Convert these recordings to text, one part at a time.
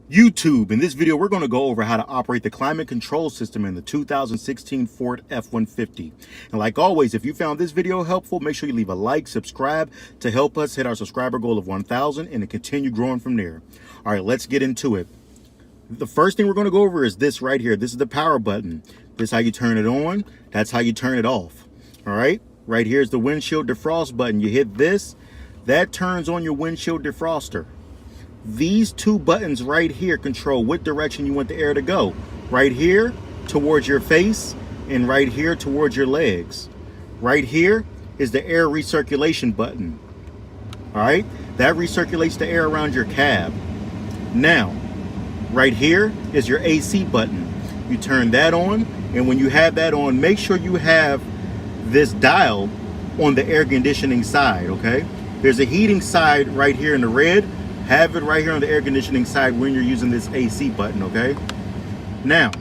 YouTube. In this video, we're going to go over how to operate the climate control system in the 2016 Ford F-150. And like always, if you found this video helpful, make sure you leave a like, subscribe to help us hit our subscriber goal of 1,000 and to continue growing from there. All right, let's get into it. The first thing we're going to go over is this right here. This is the power button. This is how you turn it on. That's how you turn it off. All right, right here is the windshield defrost button. You hit this, that turns on your windshield defroster. These two buttons right here control what direction you want the air to go. Right here towards your face and right here towards your legs. Right here is the air recirculation button. All right, that recirculates the air around your cab. Now, right here is your AC button. You turn that on, and when you have that on, make sure you have this dial on the air conditioning side, okay? There's a heating side right here in the red. Have it right here on the air conditioning side when you're using this AC button, okay? Now,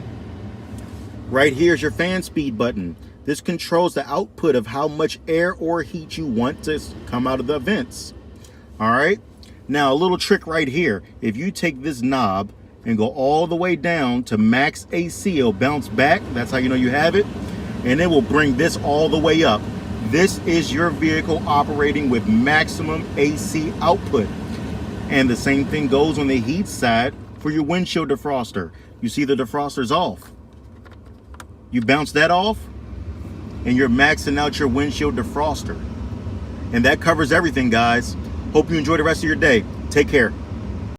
right here is your fan speed button. This controls the output of how much air or heat you want to come out of the vents. All right? Now, a little trick right here. If you take this knob and go all the way down to max AC, it'll bounce back. That's how you know you have it. And it will bring this all the way up. This is your vehicle operating with maximum AC output. And the same thing goes on the heat side for your windshield defroster. You see the defroster's off. You bounce that off and you're maxing out your windshield defroster. And that covers everything, guys. Hope you enjoy the rest of your day. Take care.